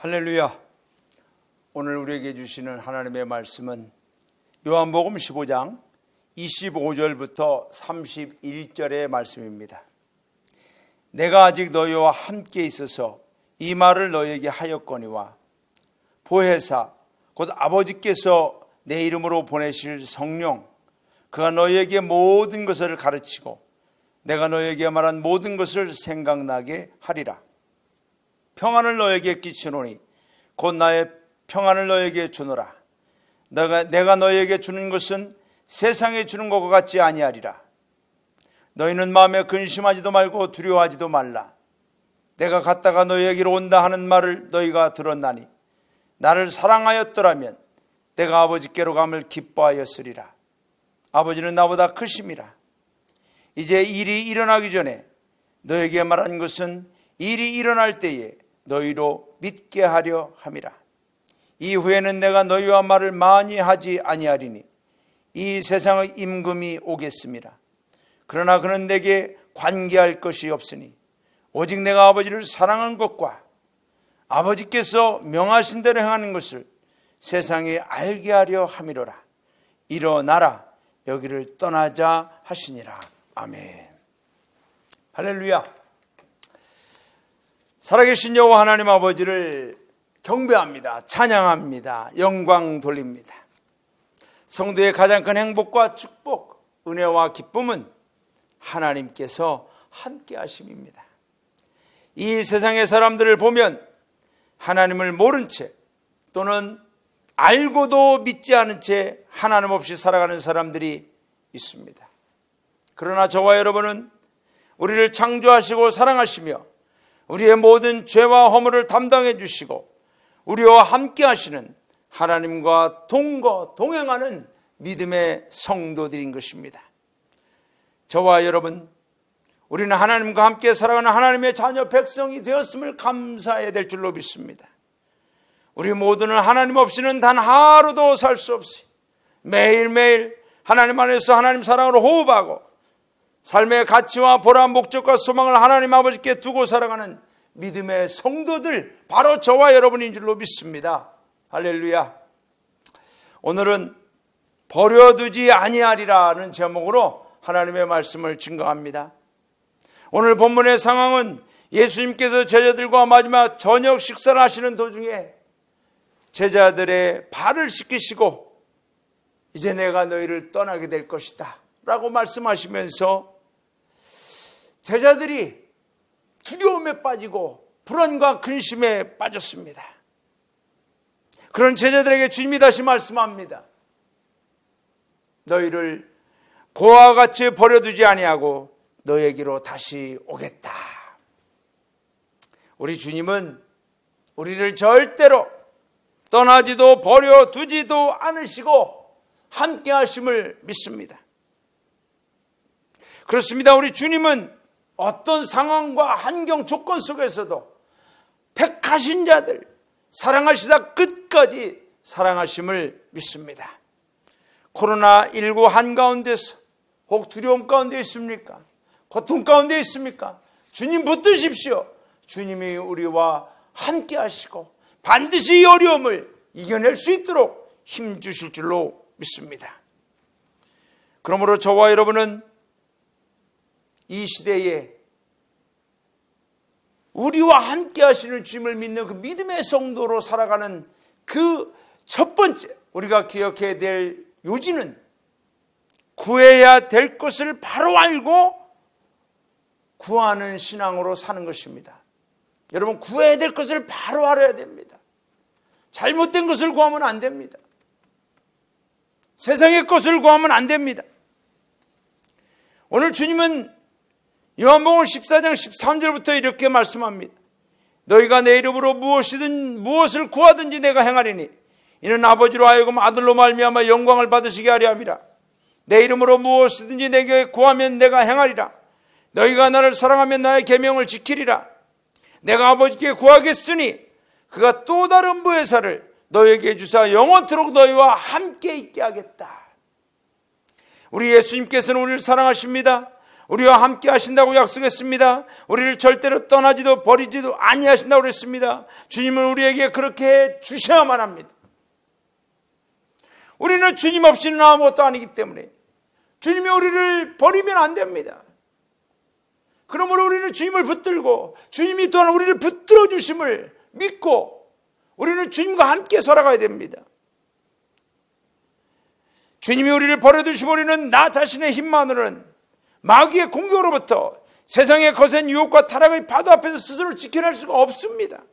할렐루야. 오늘 우리에게 주시는 하나님의 말씀은 요한복음 15장 25절부터 31절의 말씀입니다. 내가 아직 너희와 함께 있어서 이 말을 너희에게 하였거니와 보혜사 곧 아버지께서 내 이름으로 보내실 성령 그가 너희에게 모든 것을 가르치고 내가 너희에게 말한 모든 것을 생각나게 하리라. 평안을 너희에게 끼치노니 곧 나의 평안을 너희에게 주노라. 내가 너희에게 주는 것은 세상에 주는 것과 같지 아니하리라. 너희는 마음에 근심하지도 말고 두려워하지도 말라. 내가 갔다가 너희에게로 온다 하는 말을 너희가 들었나니 나를 사랑하였더라면 내가 아버지께로 감을 기뻐하였으리라. 아버지는 나보다 크심이라. 이제 일이 일어나기 전에 너희에게 말한 것은 일이 일어날 때에 너희로 믿게 하려 함이라. 이후에는 내가 너희와 말을 많이 하지 아니하리니 이 세상의 임금이 오겠습니다. 그러나 그는 내게 관계할 것이 없으니 오직 내가 아버지를 사랑한 것과 아버지께서 명하신 대로 행하는 것을 세상에 알게 하려 함이로라. 일어나라 여기를 떠나자 하시니라. 아멘. 할렐루야. 살아계신 여호와 하나님 아버지를 경배합니다. 찬양합니다. 영광 돌립니다. 성도의 가장 큰 행복과 축복, 은혜와 기쁨은 하나님께서 함께 하심입니다. 이 세상의 사람들을 보면 하나님을 모른 채 또는 알고도 믿지 않은 채 하나님 없이 살아가는 사람들이 있습니다. 그러나 저와 여러분은 우리를 창조하시고 사랑하시며 우리의 모든 죄와 허물을 담당해 주시고 우리와 함께 하시는 하나님과 동행하는 믿음의 성도들인 것입니다. 저와 여러분, 우리는 하나님과 함께 살아가는 하나님의 자녀 백성이 되었음을 감사해야 될 줄로 믿습니다. 우리 모두는 하나님 없이는 단 하루도 살 수 없이 매일매일 하나님 안에서 하나님 사랑으로 호흡하고 삶의 가치와 보람, 목적과 소망을 하나님 아버지께 두고 살아가는 믿음의 성도들, 바로 저와 여러분인 줄로 믿습니다. 할렐루야. 오늘은 버려두지 아니하리라는 제목으로 하나님의 말씀을 증거합니다. 오늘 본문의 상황은 예수님께서 제자들과 마지막 저녁 식사를 하시는 도중에 제자들의 발을 씻기시고 이제 내가 너희를 떠나게 될 것이다 라고 말씀하시면서 제자들이 두려움에 빠지고 불안과 근심에 빠졌습니다. 그런 제자들에게 주님이 다시 말씀합니다. 너희를 고아와 같이 버려두지 아니하고 너희에게로 다시 오겠다. 우리 주님은 우리를 절대로 떠나지도 버려두지도 않으시고 함께 하심을 믿습니다. 그렇습니다. 우리 주님은 어떤 상황과 환경 조건 속에서도 택하신 자들 사랑하시다 끝까지 사랑하심을 믿습니다. 코로나19 한가운데서 혹 두려움 가운데 있습니까? 고통 가운데 있습니까? 주님 붙드십시오. 주님이 우리와 함께 하시고 반드시 이 어려움을 이겨낼 수 있도록 힘주실 줄로 믿습니다. 그러므로 저와 여러분은 이 시대에 우리와 함께 하시는 주님을 믿는 그 믿음의 성도로 살아가는 그 첫 번째 우리가 기억해야 될 요지는 구해야 될 것을 바로 알고 구하는 신앙으로 사는 것입니다. 여러분, 구해야 될 것을 바로 알아야 됩니다. 잘못된 것을 구하면 안 됩니다. 세상의 것을 구하면 안 됩니다. 오늘 주님은 요한복음 14장 13절부터 이렇게 말씀합니다. 너희가 내 이름으로 무엇을 구하든지 내가 행하리니 이는 아버지로 하여금 아들로 말미암아 영광을 받으시게 하려 함이라. 내 이름으로 무엇이든지 내게 구하면 내가 행하리라. 너희가 나를 사랑하면 나의 계명을 지키리라. 내가 아버지께 구하겠으니 그가 또 다른 보혜사를 너희에게 주사 영원토록 너희와 함께 있게 하겠다. 우리 예수님께서는 우리를 사랑하십니다. 우리와 함께 하신다고 약속했습니다. 우리를 절대로 떠나지도 버리지도 아니하신다고 그랬습니다. 주님은 우리에게 그렇게 해 주셔야만 합니다. 우리는 주님 없이는 아무것도 아니기 때문에 주님이 우리를 버리면 안 됩니다. 그러므로 우리는 주님을 붙들고 주님이 또한 우리를 붙들어 주심을 믿고 우리는 주님과 함께 살아가야 됩니다. 주님이 우리를 버려두시면 우리는 나 자신의 힘만으로는 마귀의 공격으로부터 세상의 거센 유혹과 타락의 파도 앞에서 스스로 지켜낼 수가 없습니다.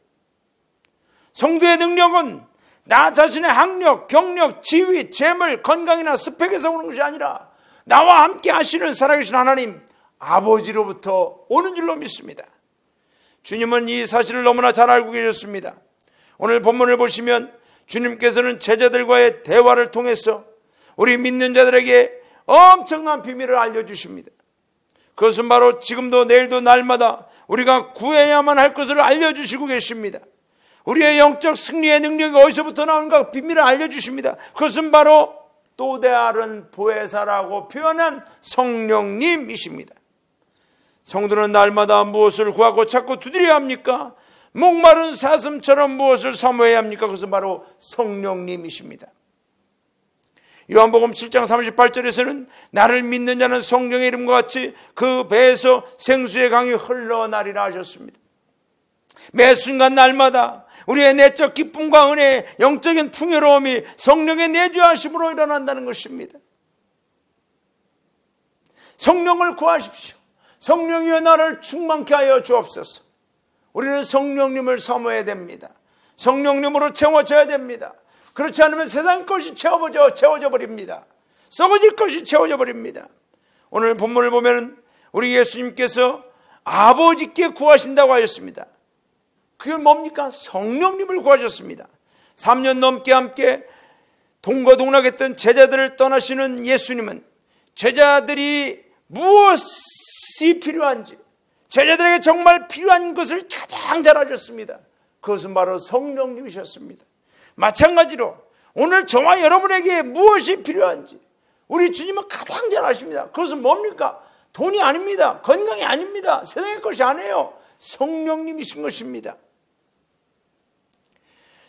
성도의 능력은 나 자신의 학력, 경력, 지위, 재물, 건강이나 스펙에서 오는 것이 아니라 나와 함께 하시는 살아계신 하나님 아버지로부터 오는 줄로 믿습니다. 주님은 이 사실을 너무나 잘 알고 계셨습니다. 오늘 본문을 보시면 주님께서는 제자들과의 대화를 통해서 우리 믿는 자들에게 엄청난 비밀을 알려주십니다. 그것은 바로 지금도 내일도 날마다 우리가 구해야만 할 것을 알려주시고 계십니다. 우리의 영적 승리의 능력이 어디서부터 나오는가 비밀을 알려주십니다. 그것은 바로 또 다른 보혜사라고 표현한 성령님이십니다. 성도는 날마다 무엇을 구하고 찾고 두드려야 합니까? 목마른 사슴처럼 무엇을 사모해야 합니까? 그것은 바로 성령님이십니다. 요한복음 7장 38절에서는 나를 믿는 자는 성령의 이름과 같이 그 배에서 생수의 강이 흘러나리라 하셨습니다. 매 순간 날마다 우리의 내적 기쁨과 은혜, 영적인 풍요로움이 성령의 내주하심으로 일어난다는 것입니다. 성령을 구하십시오. 성령이여 나를 충만케 하여 주옵소서. 우리는 성령님을 사모해야 됩니다. 성령님으로 채워져야 됩니다. 그렇지 않으면 세상 것이 채워져 버립니다. 썩어질 것이 채워져 버립니다. 오늘 본문을 보면 우리 예수님께서 아버지께 구하신다고 하셨습니다. 그게 뭡니까? 성령님을 구하셨습니다. 3년 넘게 함께 동거동락했던 제자들을 떠나시는 예수님은 제자들이 무엇이 필요한지, 제자들에게 정말 필요한 것을 가장 잘 아셨습니다. 그것은 바로 성령님이셨습니다. 마찬가지로 오늘 저와 여러분에게 무엇이 필요한지 우리 주님은 가장 잘 아십니다. 그것은 뭡니까? 돈이 아닙니다. 건강이 아닙니다. 세상의 것이 아니에요. 성령님이신 것입니다.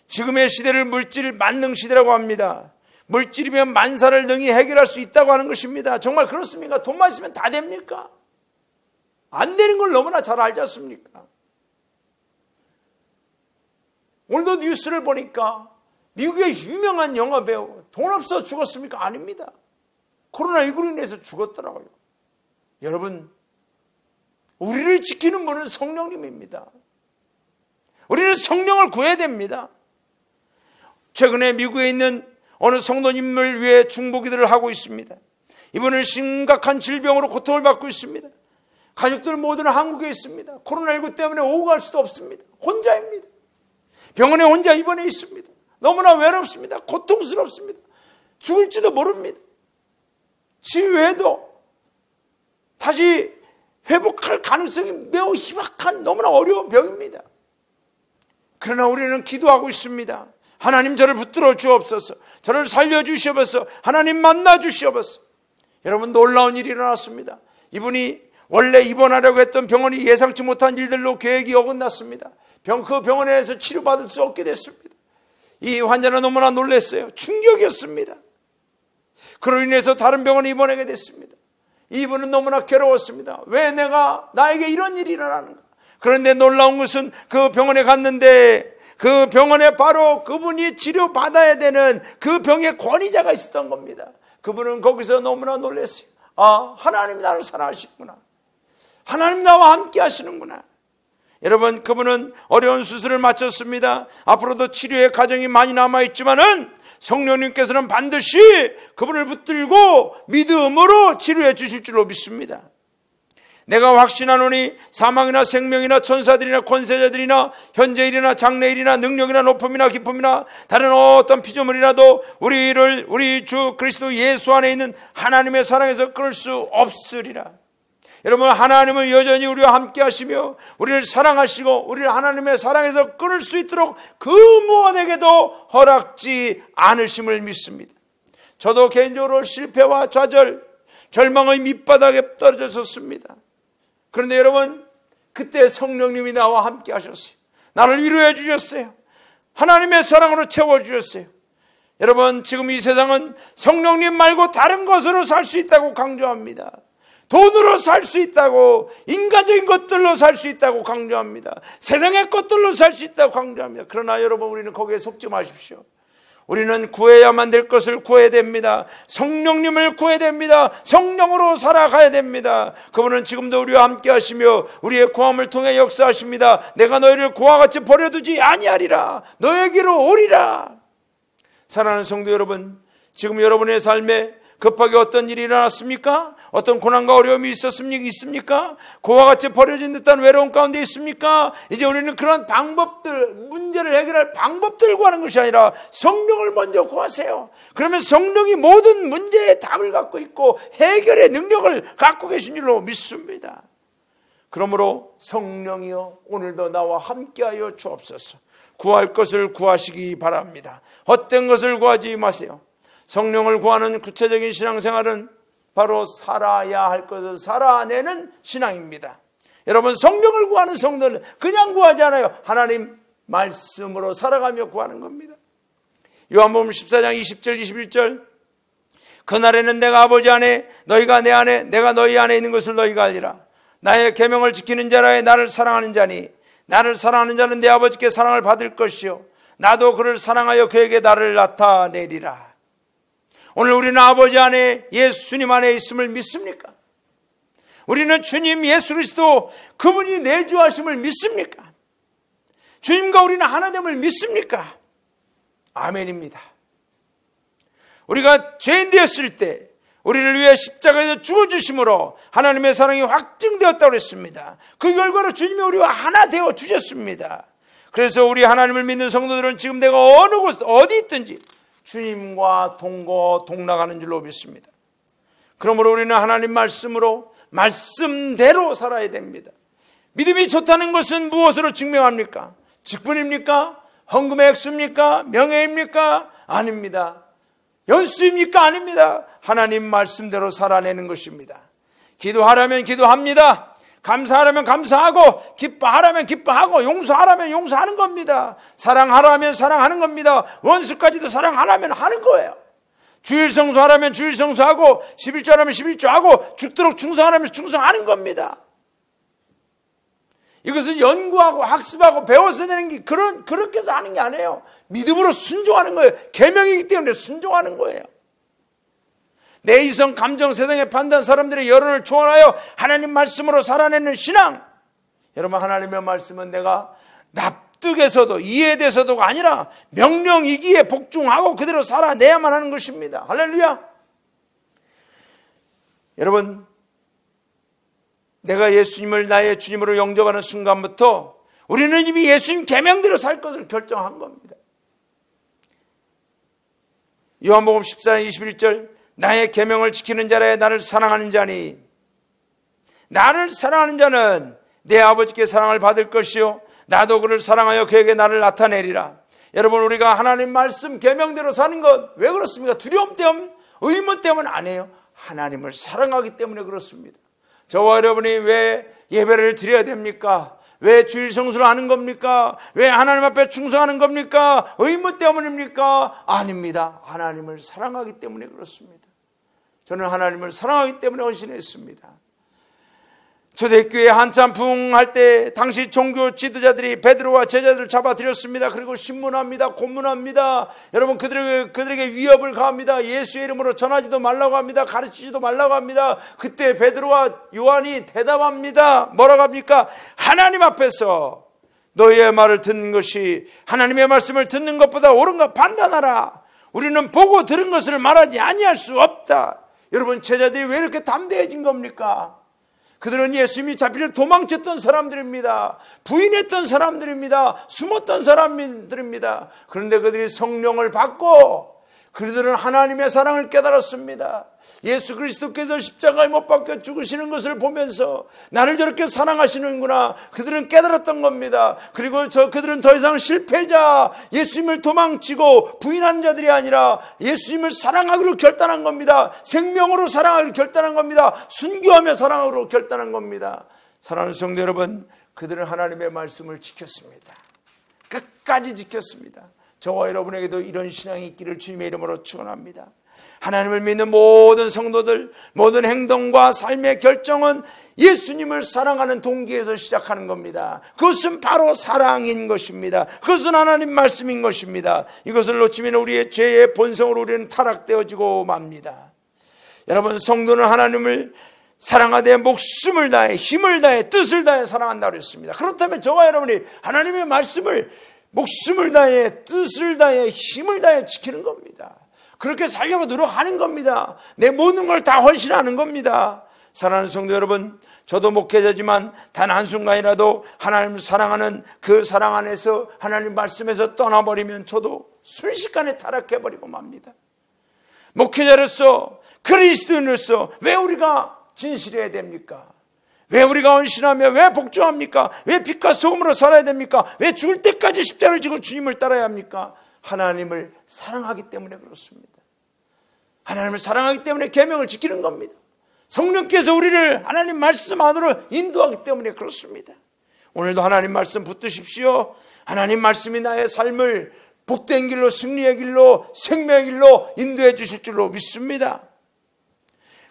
지금의 시대를 물질 만능 시대라고 합니다. 물질이면 만사를 능히 해결할 수 있다고 하는 것입니다. 정말 그렇습니까? 돈만 있으면 다 됩니까? 안 되는 걸 너무나 잘 알지 않습니까? 오늘도 뉴스를 보니까 미국의 유명한 영화배우 돈 없어 죽었습니까? 아닙니다. 코로나19로 인해서 죽었더라고요. 여러분, 우리를 지키는 분은 성령님입니다. 우리는 성령을 구해야 됩니다. 최근에 미국에 있는 어느 성도님을 위해 중보기도를 하고 있습니다. 이분은 심각한 질병으로 고통을 받고 있습니다. 가족들 모두는 한국에 있습니다. 코로나19 때문에 오고 갈 수도 없습니다. 혼자입니다. 병원에 혼자 입원해 있습니다. 너무나 외롭습니다. 고통스럽습니다. 죽을지도 모릅니다. 치유해도 다시 회복할 가능성이 매우 희박한 너무나 어려운 병입니다. 그러나 우리는 기도하고 있습니다. 하나님 저를 붙들어 주옵소서. 저를 살려주시옵소서. 하나님 만나 주시옵소서. 여러분, 놀라운 일이 일어났습니다. 이분이 원래 입원하려고 했던 병원이 예상치 못한 일들로 계획이 어긋났습니다. 그 병원에서 치료받을 수 없게 됐습니다. 이 환자는 너무나 놀랐어요. 충격이었습니다. 그로 인해서 다른 병원에 입원하게 됐습니다. 이분은 너무나 괴로웠습니다. 왜 나에게 이런 일이 일어나는가? 그런데 놀라운 것은 그 병원에 갔는데 그 병원에 바로 그분이 치료받아야 되는 그 병의 권위자가 있었던 겁니다. 그분은 거기서 너무나 놀랐어요. 아, 하나님이 나를 사랑하시구나. 하나님 나와 함께 하시는구나. 여러분, 그분은 어려운 수술을 마쳤습니다. 앞으로도 치료의 과정이 많이 남아있지만은 성령님께서는 반드시 그분을 붙들고 믿음으로 치료해 주실 줄로 믿습니다. 내가 확신하노니 사망이나 생명이나 천사들이나 권세자들이나 현재일이나 장래일이나 능력이나 높음이나 기쁨이나 다른 어떤 피조물이라도 우리 주 그리스도 예수 안에 있는 하나님의 사랑에서 끊을 수 없으리라. 여러분, 하나님은 여전히 우리와 함께 하시며 우리를 사랑하시고 우리를 하나님의 사랑에서 끊을 수 있도록 그 무엇에게도 허락지 않으심을 믿습니다. 저도 개인적으로 실패와 좌절, 절망의 밑바닥에 떨어졌었습니다. 그런데 여러분, 그때 성령님이 나와 함께 하셨어요. 나를 위로해 주셨어요. 하나님의 사랑으로 채워주셨어요. 여러분, 지금 이 세상은 성령님 말고 다른 것으로 살 수 있다고 강조합니다. 돈으로 살 수 있다고, 인간적인 것들로 살 수 있다고 강조합니다. 세상의 것들로 살 수 있다고 강조합니다. 그러나 여러분, 우리는 거기에 속지 마십시오. 우리는 구해야만 될 것을 구해야 됩니다. 성령님을 구해야 됩니다. 성령으로 살아가야 됩니다. 그분은 지금도 우리와 함께 하시며 우리의 구함을 통해 역사하십니다. 내가 너희를 고와 같이 버려두지 아니하리라. 너에게로 오리라. 사랑하는 성도 여러분, 지금 여러분의 삶에 급하게 어떤 일이 일어났습니까? 어떤 고난과 어려움이 있습니까? 고와 같이 버려진 듯한 외로움 가운데 있습니까? 이제 우리는 그런 방법들, 문제를 해결할 방법들을 구하는 것이 아니라 성령을 먼저 구하세요. 그러면 성령이 모든 문제의 답을 갖고 있고 해결의 능력을 갖고 계신 줄로 믿습니다. 그러므로 성령이여, 오늘도 나와 함께하여 주옵소서. 구할 것을 구하시기 바랍니다. 헛된 것을 구하지 마세요. 성령을 구하는 구체적인 신앙생활은 바로 살아야 할 것을 살아내는 신앙입니다. 여러분, 성령을 구하는 성도는 그냥 구하지 않아요. 하나님 말씀으로 살아가며 구하는 겁니다. 요한복음 14장 20절 21절, 그날에는 내가 아버지 안에, 너희가 내 안에, 내가 너희 안에 있는 것을 너희가 알리라. 나의 계명을 지키는 자라에 나를 사랑하는 자니, 나를 사랑하는 자는 내 아버지께 사랑을 받을 것이요 나도 그를 사랑하여 그에게 나를 나타내리라. 오늘 우리는 아버지 안에, 예수님 안에 있음을 믿습니까? 우리는 주님 예수 그리스도 그분이 내주하심을 믿습니까? 주님과 우리는 하나됨을 믿습니까? 아멘입니다. 우리가 죄인 되었을 때 우리를 위해 십자가에서 죽어주심으로 하나님의 사랑이 확증되었다고 했습니다. 그 결과로 주님이 우리와 하나 되어 주셨습니다. 그래서 우리 하나님을 믿는 성도들은 지금 내가 어느 곳 어디 있든지 주님과 동거동락하는 줄로 믿습니다. 그러므로 우리는 하나님 말씀으로, 말씀대로 살아야 됩니다. 믿음이 좋다는 것은 무엇으로 증명합니까? 직분입니까? 헌금의 액수입니까? 명예입니까? 아닙니다. 연수입니까? 아닙니다. 하나님 말씀대로 살아내는 것입니다. 기도하라면 기도합니다. 감사하라면 감사하고, 기뻐하라면 기뻐하고, 용서하라면 용서하는 겁니다. 사랑하라면 사랑하는 겁니다. 원수까지도 사랑하라면 하는 거예요. 주일 성수하라면 주일 성수하고, 11조하라면 11조하고, 죽도록 충성하라면 충성하는 겁니다. 이것은 연구하고 학습하고 배워서 되는 게 그렇게 해서 하는 게 아니에요. 믿음으로 순종하는 거예요. 계명이기 때문에 순종하는 거예요. 내 이성, 감정, 세상의 판단, 사람들의 여론을 초월하여 하나님 말씀으로 살아내는 신앙. 여러분, 하나님의 말씀은 내가 납득해서도 이해돼서도가 아니라 명령이기에 복종하고 그대로 살아내야만 하는 것입니다. 할렐루야. 여러분, 내가 예수님을 나의 주님으로 영접하는 순간부터 우리는 이미 예수님 계명대로 살 것을 결정한 겁니다. 요한복음 14장 21절, 나의 계명을 지키는 자라에 나를 사랑하는 자니, 나를 사랑하는 자는 내 아버지께 사랑을 받을 것이요 나도 그를 사랑하여 그에게 나를 나타내리라. 여러분, 우리가 하나님 말씀 계명대로 사는 것 왜 그렇습니까? 두려움 때문, 의문 때문 아니에요. 하나님을 사랑하기 때문에 그렇습니다. 저와 여러분이 왜 예배를 드려야 됩니까? 왜 주일 성수를 하는 겁니까? 왜 하나님 앞에 충성하는 겁니까? 의무 때문입니까? 아닙니다. 하나님을 사랑하기 때문에 그렇습니다. 저는 하나님을 사랑하기 때문에 헌신했습니다. 초대교회 한참 부흥할 때 당시 종교 지도자들이 베드로와 제자들을 잡아들였습니다. 그리고 신문합니다. 고문합니다. 여러분, 그들에게 위협을 가합니다. 예수의 이름으로 전하지도 말라고 합니다. 가르치지도 말라고 합니다. 그때 베드로와 요한이 대답합니다. 뭐라고 합니까? 하나님 앞에서 너희의 말을 듣는 것이 하나님의 말씀을 듣는 것보다 옳은가 판단하라. 우리는 보고 들은 것을 말하지 아니할 수 없다. 여러분, 제자들이 왜 이렇게 담대해진 겁니까? 그들은 예수님이 잡히려 도망쳤던 사람들입니다. 부인했던 사람들입니다. 숨었던 사람들입니다. 그런데 그들이 성령을 받고 그들은 하나님의 사랑을 깨달았습니다. 예수 그리스도께서 십자가에 못 박혀 죽으시는 것을 보면서 나를 저렇게 사랑하시는구나, 그들은 깨달았던 겁니다. 그리고 그들은 더 이상 실패자, 예수님을 도망치고 부인하는 자들이 아니라 예수님을 사랑하기로 결단한 겁니다. 생명으로 사랑하기로 결단한 겁니다. 순교하며 사랑하기로 결단한 겁니다. 사랑하는 성도 여러분, 그들은 하나님의 말씀을 지켰습니다. 끝까지 지켰습니다. 저와 여러분에게도 이런 신앙이 있기를 주님의 이름으로 축원합니다. 하나님을 믿는 모든 성도들, 모든 행동과 삶의 결정은 예수님을 사랑하는 동기에서 시작하는 겁니다. 그것은 바로 사랑인 것입니다. 그것은 하나님 말씀인 것입니다. 이것을 놓치면 우리의 죄의 본성으로 우리는 타락되어지고 맙니다. 여러분, 성도는 하나님을 사랑하되 목숨을 다해, 힘을 다해, 뜻을 다해 사랑한다고 했습니다. 그렇다면 저와 여러분이 하나님의 말씀을 목숨을 다해, 뜻을 다해, 힘을 다해 지키는 겁니다. 그렇게 살려고 노력하는 겁니다. 내 모든 걸 다 헌신하는 겁니다. 사랑하는 성도 여러분, 저도 목회자지만 단 한순간이라도 하나님을 사랑하는 그 사랑 안에서 하나님 말씀에서 떠나버리면 저도 순식간에 타락해버리고 맙니다. 목회자로서, 그리스도인으로서 왜 우리가 진실해야 됩니까? 왜 우리가 헌신하며 왜 복종합니까? 왜 빛과 소금으로 살아야 됩니까? 왜 죽을 때까지 십자가를 지고 주님을 따라야 합니까? 하나님을 사랑하기 때문에 그렇습니다. 하나님을 사랑하기 때문에 계명을 지키는 겁니다. 성령께서 우리를 하나님 말씀 안으로 인도하기 때문에 그렇습니다. 오늘도 하나님 말씀 붙드십시오. 하나님 말씀이 나의 삶을 복된 길로, 승리의 길로, 생명의 길로 인도해 주실 줄로 믿습니다.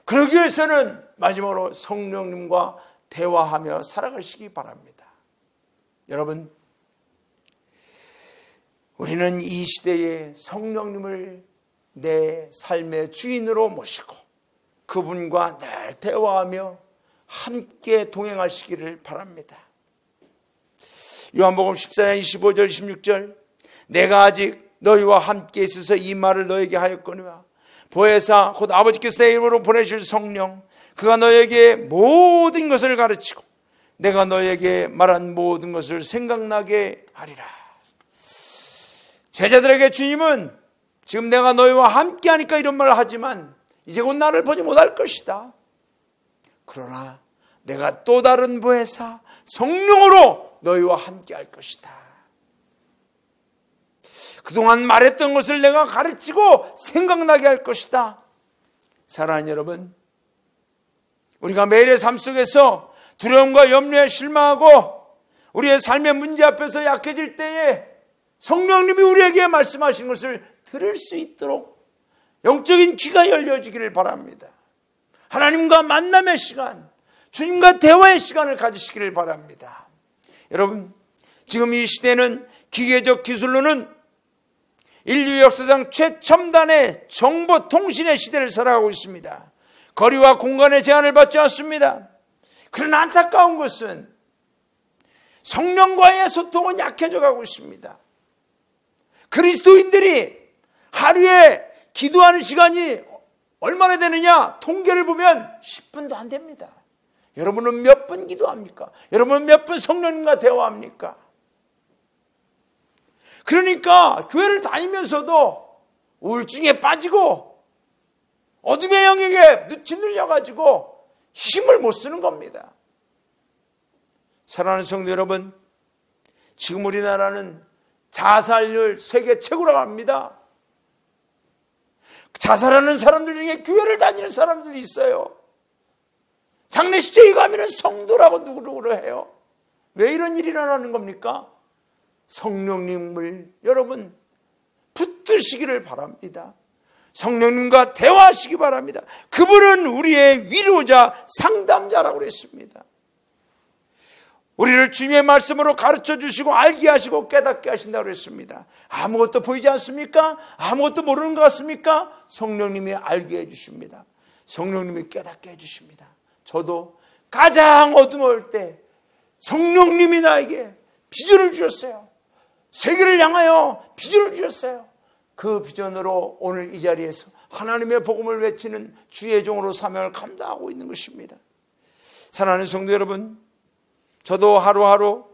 그러기 위해서는 마지막으로 성령님과 대화하며 살아가시기 바랍니다. 여러분, 우리는 이 시대에 성령님을 내 삶의 주인으로 모시고 그분과 늘 대화하며 함께 동행하시기를 바랍니다. 요한복음 14장 25절 26절, 내가 아직 너희와 함께 있어서 이 말을 너에게 하였거니와 보혜사 곧 아버지께서 내 이름으로 보내실 성령, 그가 너에게 모든 것을 가르치고 내가 너에게 말한 모든 것을 생각나게 하리라. 제자들에게 주님은 지금 내가 너희와 함께 하니까 이런 말을 하지만 이제 곧 나를 보지 못할 것이다. 그러나 내가 또 다른 보혜사 성령으로 너희와 함께 할 것이다. 그동안 말했던 것을 내가 가르치고 생각나게 할 것이다. 사랑하는 여러분, 우리가 매일의 삶 속에서 두려움과 염려에 실망하고 우리의 삶의 문제 앞에서 약해질 때에 성령님이 우리에게 말씀하신 것을 들을 수 있도록 영적인 귀가 열려지기를 바랍니다. 하나님과 만남의 시간, 주님과 대화의 시간을 가지시기를 바랍니다. 여러분, 지금 이 시대는 기계적 기술로는 인류 역사상 최첨단의 정보통신의 시대를 살아가고 있습니다. 거리와 공간의 제한을 받지 않습니다. 그러나 안타까운 것은 성령과의 소통은 약해져 가고 있습니다. 그리스도인들이 하루에 기도하는 시간이 얼마나 되느냐 통계를 보면 10분도 안 됩니다. 여러분은 몇 분 기도합니까? 여러분은 몇 분 성령님과 대화합니까? 그러니까 교회를 다니면서도 우울증에 빠지고 어둠의 영역에 짓눌려가지고 힘을 못 쓰는 겁니다. 사랑하는 성도 여러분, 지금 우리나라는 자살률 세계 최고라고 합니다. 자살하는 사람들 중에 교회를 다니는 사람들이 있어요. 장례식장에 가면 성도라고 누구누구를 해요. 왜 이런 일이 일어나는 겁니까? 성령님을 여러분 붙드시기를 바랍니다. 성령님과 대화하시기 바랍니다. 그분은 우리의 위로자, 상담자라고 그랬습니다. 우리를 주님의 말씀으로 가르쳐 주시고 알게 하시고 깨닫게 하신다고 그랬습니다. 아무것도 보이지 않습니까? 아무것도 모르는 것 같습니까? 성령님이 알게 해주십니다. 성령님이 깨닫게 해주십니다. 저도 가장 어두울 때 성령님이 나에게 비전을 주셨어요. 세계를 향하여 비전을 주셨어요. 그 비전으로 오늘 이 자리에서 하나님의 복음을 외치는 주의 종으로 사명을 감당하고 있는 것입니다. 사랑하는 성도 여러분, 저도 하루하루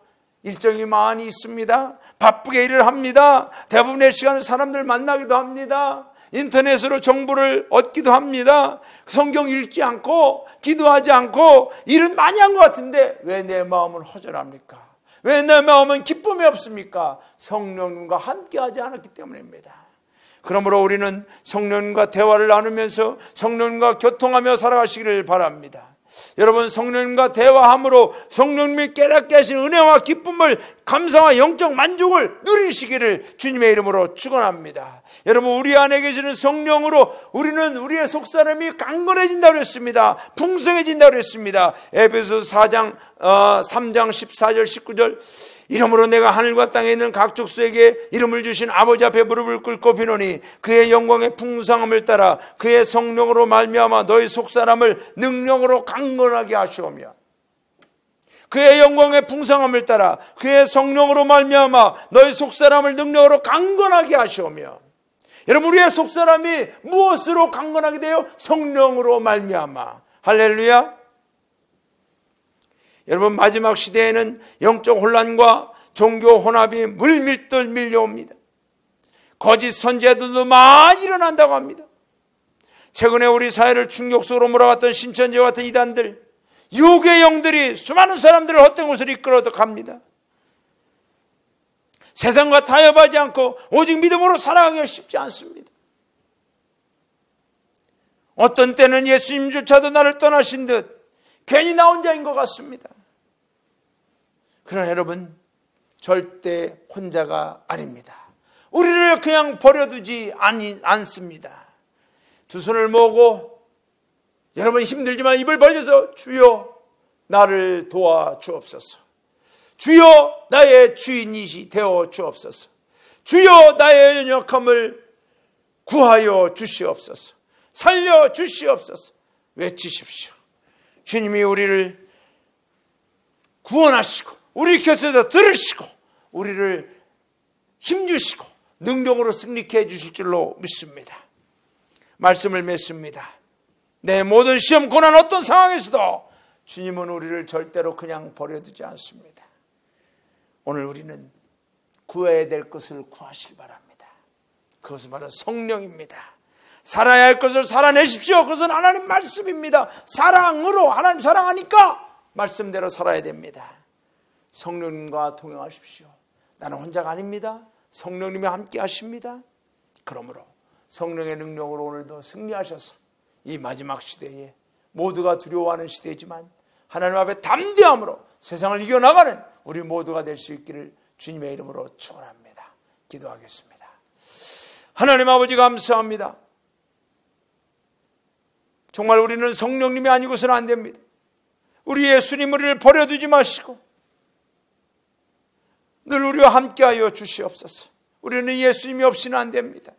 일정이 많이 있습니다. 바쁘게 일을 합니다. 대부분의 시간을 사람들 만나기도 합니다. 인터넷으로 정보를 얻기도 합니다. 성경 읽지 않고 기도하지 않고 일은 많이 한 것 같은데 왜 내 마음은 허전합니까? 왜 내 마음은 기쁨이 없습니까? 성령님과 함께하지 않았기 때문입니다. 그러므로 우리는 성령님과 대화를 나누면서 성령님과 교통하며 살아가시기를 바랍니다. 여러분, 성령님과 대화함으로 성령님이 깨닫게 하신 은혜와 기쁨을, 감사와 영적 만족을 누리시기를 주님의 이름으로 축원합니다. 여러분, 우리 안에 계시는 성령으로 우리는 우리의 속사람이 강건해진다고 했습니다. 풍성해진다고 했습니다. 에베소서 3장 14절 19절 이러므로 내가 하늘과 땅에 있는 각 족속에게 이름을 주신 아버지 앞에 무릎을 꿇고 비노니 그의 영광의 풍성함을 따라 그의 성령으로 말미암아 너희 속사람을 능력으로 강건하게 하시오며, 그의 영광의 풍성함을 따라 그의 성령으로 말미암아 너희 속사람을 능력으로 강건하게 하시오며. 여러분, 우리의 속사람이 무엇으로 강건하게 돼요? 성령으로 말미암아. 할렐루야. 여러분, 마지막 시대에는 영적 혼란과 종교 혼합이 물밀듯 밀려옵니다. 거짓 선지자들도 많이 일어난다고 합니다. 최근에 우리 사회를 충격 속으로 몰아갔던 신천지와 같은 이단들, 유혹의 영들이 수많은 사람들을 헛된 곳으로 이끌어 갑니다. 세상과 타협하지 않고 오직 믿음으로 살아가기가 쉽지 않습니다. 어떤 때는 예수님조차도 나를 떠나신 듯 괜히 나 혼자인 것 같습니다. 그러나 여러분, 절대 혼자가 아닙니다. 우리를 그냥 버려두지 않습니다. 두 손을 모으고, 여러분 힘들지만 입을 벌려서 주여 나를 도와 주옵소서, 주여 나의 주인이 되어 주옵소서, 주여 나의 연약함을 구하여 주시옵소서, 살려 주시옵소서 외치십시오. 주님이 우리를 구원하시고 우리 곁에서 들으시고 우리를 힘주시고 능력으로 승리케 해주실 줄로 믿습니다. 말씀을 맺습니다. 내 모든 시험, 고난, 어떤 상황에서도 주님은 우리를 절대로 그냥 버려두지 않습니다. 오늘 우리는 구해야 될 것을 구하시기 바랍니다. 그것은 바로 성령입니다. 살아야 할 것을 살아내십시오. 그것은 하나님 말씀입니다. 사랑으로, 하나님 사랑하니까 말씀대로 살아야 됩니다. 성령님과 동행하십시오. 나는 혼자가 아닙니다. 성령님이 함께 하십니다. 그러므로 성령의 능력으로 오늘도 승리하셔서 이 마지막 시대에, 모두가 두려워하는 시대지만 하나님 앞에 담대함으로 세상을 이겨나가는 우리 모두가 될 수 있기를 주님의 이름으로 축원합니다. 기도하겠습니다. 하나님 아버지, 감사합니다. 정말 우리는 성령님이 아니고서는 안 됩니다. 우리 예수님, 우리를 버려두지 마시고 늘 우리와 함께하여 주시옵소서. 우리는 예수님이 없이는 안 됩니다.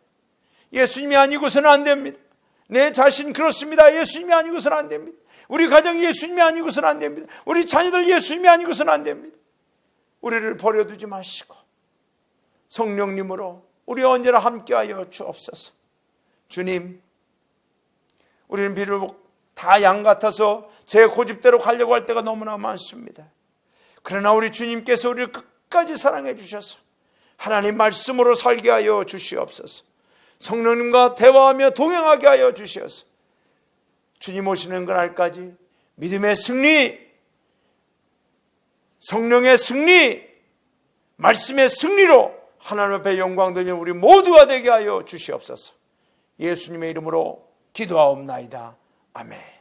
예수님이 아니고서는 안 됩니다. 내 자신 그렇습니다. 예수님이 아니고서는 안 됩니다. 우리 가정 예수님이 아니고서는 안 됩니다. 우리 자녀들 예수님이 아니고서는 안 됩니다. 우리를 버려두지 마시고 성령님으로 우리 언제나 함께하여 주옵소서. 주님, 우리는 비록 다 양 같아서 제 고집대로 가려고 할 때가 너무나 많습니다. 그러나 우리 주님께서 우리를 끝까지 사랑해 주셔서 하나님 말씀으로 살게 하여 주시옵소서. 성령님과 대화하며 동행하게 하여 주시옵소서. 주님 오시는 그날까지 믿음의 승리, 성령의 승리, 말씀의 승리로 하나님 앞에 영광 돌리는 우리 모두가 되게 하여 주시옵소서. 예수님의 이름으로 기도하옵나이다. 아멘.